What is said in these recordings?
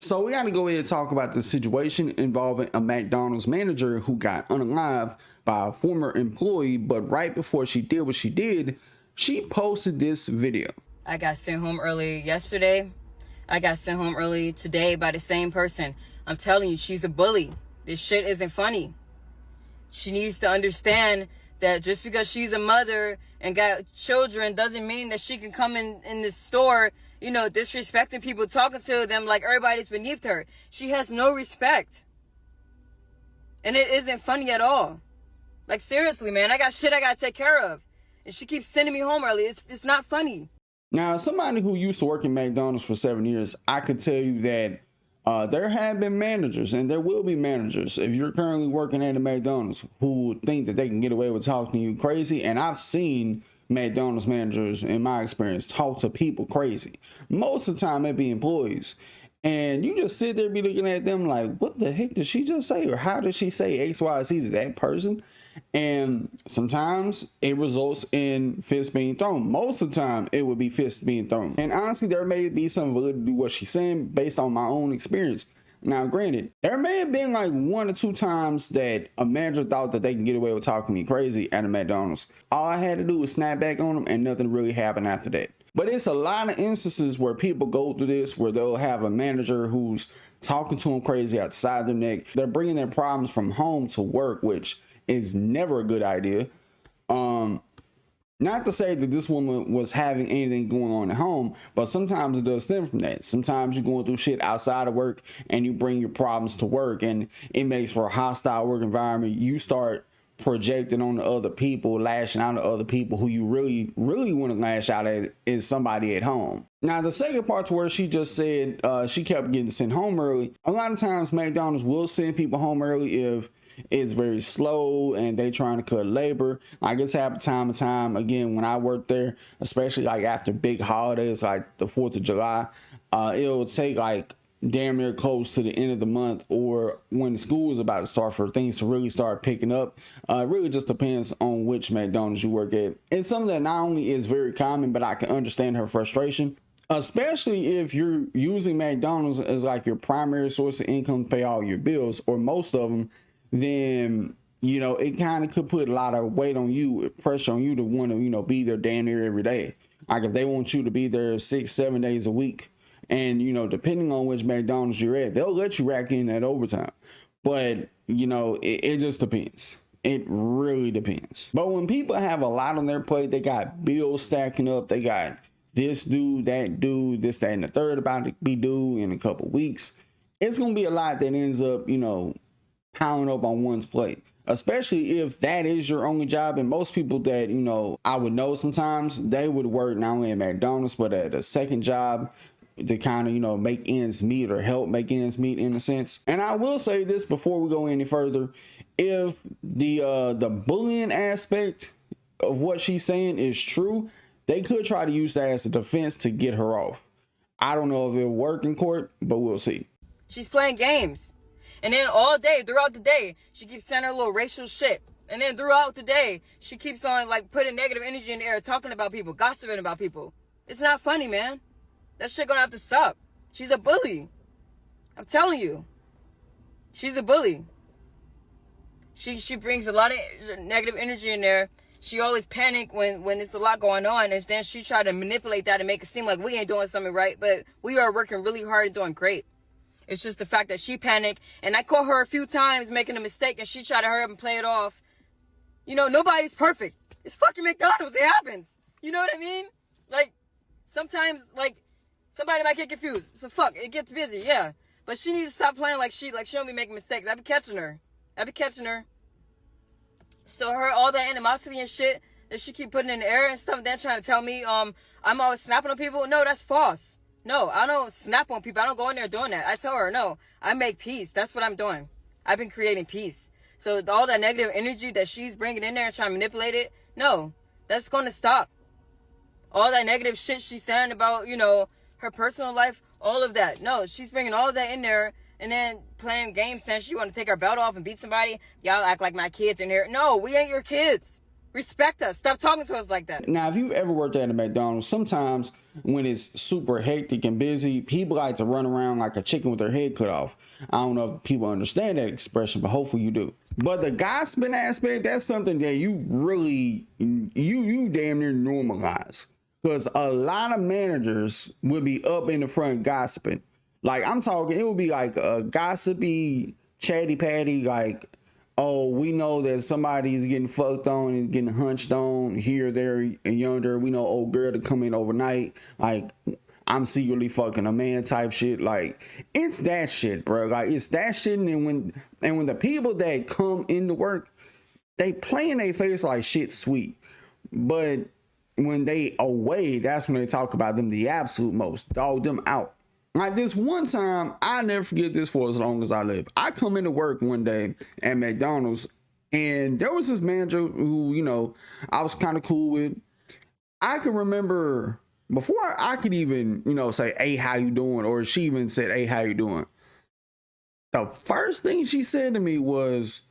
So we got to go ahead and talk about the situation involving a McDonald's manager who got unalived by a former employee, but right before she did what she did, she posted this video. I got sent home early yesterday. I got sent home early today by the same person. I'm telling you, she's a bully. This shit isn't funny. She needs to understand that just because she's a mother and got children doesn't mean that she can come in the store, you know, disrespecting people, talking to them like everybody's beneath her. She has no respect. And it isn't funny at all. Like, seriously, man, I got shit I gotta take care of. And she keeps sending me home early. It's not funny. Now, as somebody who used to work in McDonald's for 7 years, I could tell you that there have been managers, and there will be managers, if you're currently working at a McDonald's, who think that they can get away with talking to you crazy. And I've seen McDonald's managers, in my experience, talk to people crazy. Most of the time, it be employees. And you just sit there be looking at them like, what the heck did she just say? Or how did she say X, Y, Z to that person? And sometimes it results in fists being thrown. Most of the time, it would be fists being thrown. And honestly, there may be some validity to what she's saying based on my own experience. Now, granted, there may have been like 1 or 2 times that a manager thought that they can get away with talking me crazy at a McDonald's. All I had to do was snap back on them and nothing really happened after that. But it's a lot of instances where people go through this, where they'll have a manager who's talking to them crazy outside their neck. They're bringing their problems from home to work, which is never a good idea. Not to say that this woman was having anything going on at home, but sometimes it does stem from that. Sometimes you're going through shit outside of work and you bring your problems to work, and it makes for a hostile work environment. You start projecting on the other people, lashing out at other people. Who you really want to lash out at is somebody at home. Now, the second part to where she just said she kept getting sent home early. A lot of times McDonald's will send people home early if it's very slow and they trying to cut labor. I guess half time to time, again, when I worked there, especially like after big holidays like the 4th of July, it'll take like damn near close to the end of the month, or when school is about to start, for things to really start picking up. It really just depends on which McDonald's you work at. It's something that not only is very common, but I can understand her frustration, especially if you're using McDonald's as like your primary source of income to pay all your bills, or most of them. Then, you know, it kind of could put a lot of weight on you, pressure on you to want to, you know, be there damn near every day. Like if they want you to be there 6-7 days a week, and, you know, depending on which McDonald's you're at, they'll let you rack in that overtime. But, you know, it just depends. It really depends. But when people have a lot on their plate, they got bills stacking up, they got this due, that due, this, that, and the third about to be due in a couple weeks, it's going to be a lot that ends up, you know, pounding up on one's plate, especially if that is your only job. And most people that, you know, I would know sometimes, they would work not only at McDonald's, but at a second job to kind of, you know, make ends meet, or help make ends meet in a sense. And I will say this before we go any further: if the bullying aspect of what she's saying is true, they could try to use that as a defense to get her off. I don't know if it'll work in court, but we'll see. She's playing games. And then all day, throughout the day, she keeps saying her little racial shit. And then throughout the day, she keeps on like putting negative energy in the air, talking about people, gossiping about people. It's not funny, man. That shit gonna have to stop. She's a bully. I'm telling you. She's a bully. She brings a lot of negative energy in there. She always panic when there's a lot going on, and then she try to manipulate that and make it seem like we ain't doing something right, but we are working really hard and doing great. It's just the fact that she panicked, and I caught her a few times making a mistake, and she tried to hurry up and play it off. You know, nobody's perfect. It's fucking McDonald's. It happens. You know what I mean? Like, sometimes, like, somebody might get confused. So fuck, it gets busy, yeah. But she needs to stop playing like she don't be making mistakes. I be catching her. So her, all that animosity and shit that she keep putting in the air and stuff, then trying to tell me, I'm always snapping on people. No, that's false. No, I don't snap on people. I don't go in there doing that. I tell her, no, I make peace. That's what I'm doing. I've been creating peace. So all that negative energy that she's bringing in there and trying to manipulate it, no, that's going to stop. All that negative shit she's saying about, you know, her personal life, all of that. No, she's bringing all of that in there and then playing games saying she want to take her belt off and beat somebody. Y'all act like my kids in here. No, we ain't your kids. Respect us. Stop talking to us like that. Now, if you've ever worked at a McDonald's, sometimes when it's super hectic and busy, people like to run around like a chicken with their head cut off. I don't know if people understand that expression, but hopefully you do. But the gossiping aspect, that's something that you really, you damn near normalize. Because a lot of managers will be up in the front gossiping. Like, I'm talking, it would be like a gossipy, chatty patty, like, oh, we know that somebody's getting fucked on and getting hunched on here, there, and yonder. We know old girl to come in overnight. Like, I'm secretly fucking a man type shit. Like, it's that shit, bro. Like, it's that shit. And when the people that come into work, they play in their face like shit sweet. But when they away, that's when they talk about them the absolute most. Dog them out. Like this one time, I never forget this for as long as I live. I come into work one day at McDonald's, and there was this manager who, you know, I was kind of cool with. I can remember before I could even, you know, say, hey, how you doing? Or she even said, hey, how you doing? The first thing she said to me was,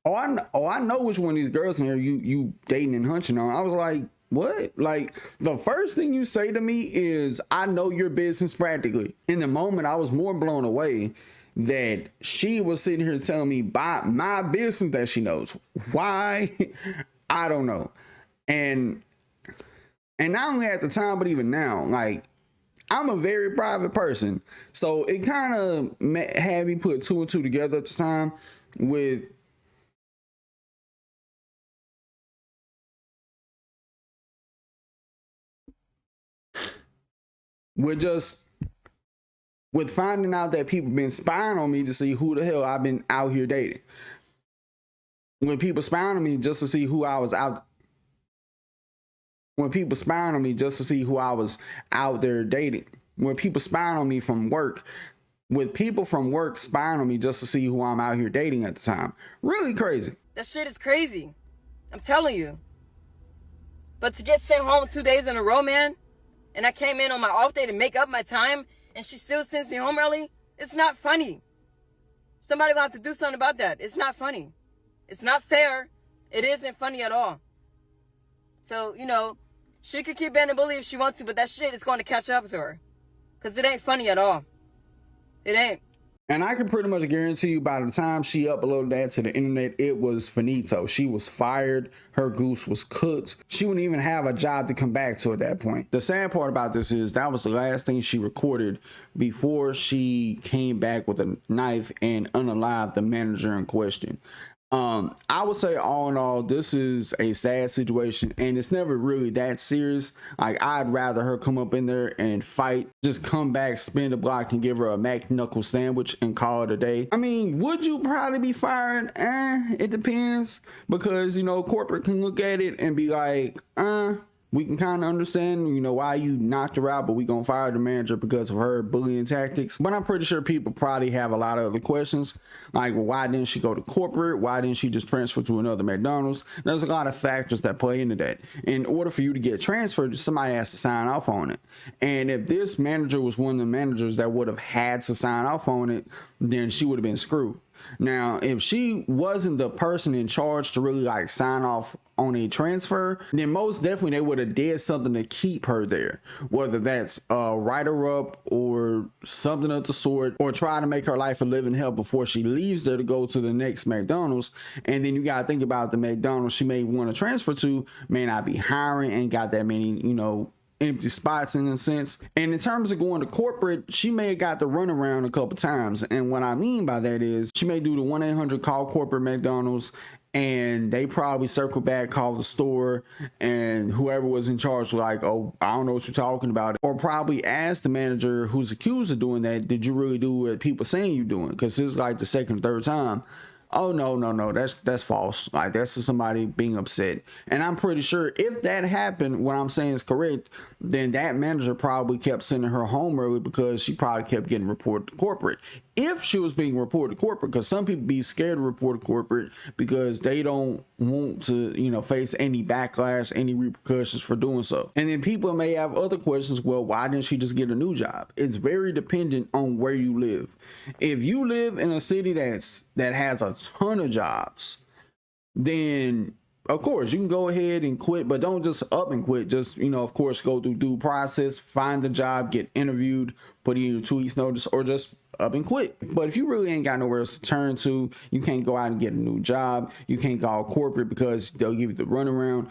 I know which one of these girls in here you dating and hunching on. I was like, what? Like, the first thing you say to me is, I know your business practically. In the moment, I was more blown away that she was sitting here telling me about my business that she knows. Why? I don't know. And not only at the time, but even now, like, I'm a very private person. So it kind of had me put two and two together at the time with finding out that people been spying on me to see who the hell I've been out here dating. When people spying on me just to see who I was out. When people spying on me just to see who I was out there dating. When people spying on me from work. With people from work spying on me just to see who I'm out here dating at the time. Really crazy. That shit is crazy. I'm telling you. But to get sent home 2 days in a row, man, and I came in on my off day to make up my time, and she still sends me home early, it's not funny. Somebody will have to do something about that. It's not funny. It's not fair. It isn't funny at all. So, you know, she could keep being a bully if she wants to, but that shit is going to catch up to her. Because it ain't funny at all. It ain't. And I can pretty much guarantee you by the time she uploaded that to the internet, it was finito. She was fired. Her goose was cooked. She wouldn't even have a job to come back to at that point. The sad part about this is that was the last thing she recorded before she came back with a knife and unalived the manager in question. I would say all in all, this is a sad situation and it's never really that serious. Like, I'd rather her come up in there and fight, just come back, spin the block and give her a Mac knuckle sandwich and call it a day. I mean, would you probably be fired? It depends, because, you know, corporate can look at it and be like, we can kind of understand, you know, why you knocked her out, but we gonna fire the manager because of her bullying tactics. But I'm pretty sure people probably have a lot of other questions, like, well, why didn't she go to corporate? Why didn't she just transfer to another McDonald's? There's a lot of factors that play into that. In order for you to get transferred, somebody has to sign off on it. And if this manager was one of the managers that would have had to sign off on it, then she would have been screwed. Now, if she wasn't the person in charge to really like sign off on a transfer, then most definitely they would have did something to keep her there, whether that's write her up or something of the sort, or try to make her life a living hell before she leaves there to go to the next McDonald's. And then you got to think about the McDonald's she may want to transfer to may not be hiring, ain't got that many, you know, empty spots in a sense. And in terms of going to corporate, she may have got the runaround a couple times. And what I mean by that is she may do the 1-800 call corporate McDonald's, and they probably circle back, call the store, and whoever was in charge was like, oh, I don't know what you're talking about. Or probably ask the manager who's accused of doing that, did you really do what people saying you doing? Because this is like the second or third time. Oh, no, that's false. Like, that's just somebody being upset. And I'm pretty sure if that happened, what I'm saying is correct, then that manager probably kept sending her home early because she probably kept getting reported to corporate. If she was being reported to corporate, because some people be scared to report to corporate because they don't want to, you know, face any backlash, any repercussions for doing so. And then people may have other questions. Well, why didn't she just get a new job? It's very dependent on where you live. If you live in a city that has a ton of jobs, then Of course, you can go ahead and quit, but don't just up and quit. Just, of course, go through due process, find the job, get interviewed, put in your 2 weeks notice, or just up and quit. But if you really ain't got nowhere else to turn to, you can't go out and get a new job. You can't go all corporate because they'll give you the runaround.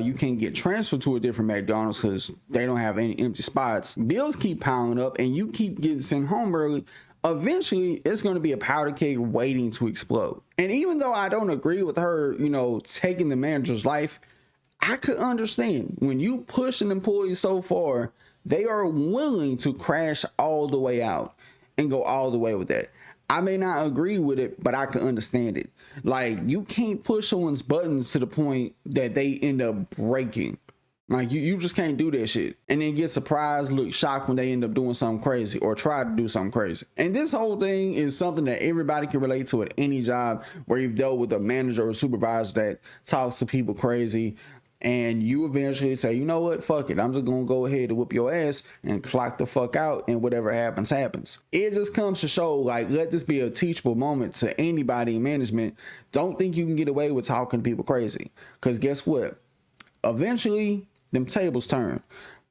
You can't get transferred to a different McDonald's because they don't have any empty spots. Bills keep piling up and you keep getting sent home early. Eventually, it's going to be a powder keg waiting to explode. And even though I don't agree with her, taking the manager's life, I could understand when you push an employee so far, they are willing to crash all the way out and go all the way with that. I may not agree with it, but I can understand it. Like, you can't push someone's buttons to the point that they end up breaking. Like, you just can't do that shit. And then get surprised, look shocked when they end up doing something crazy or try to do something crazy. And this whole thing is something that everybody can relate to at any job where you've dealt with a manager or supervisor that talks to people crazy. And you eventually say, you know what, fuck it. I'm just going to go ahead and whoop your ass and clock the fuck out, and whatever happens, happens. It just comes to show, like, let this be a teachable moment to anybody in management. Don't think you can get away with talking to people crazy. Because guess what? Eventually, them tables turn.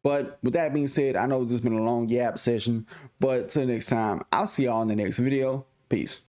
But with that being said, I know this has been a long yap session. But till next time, I'll see y'all in the next video. Peace.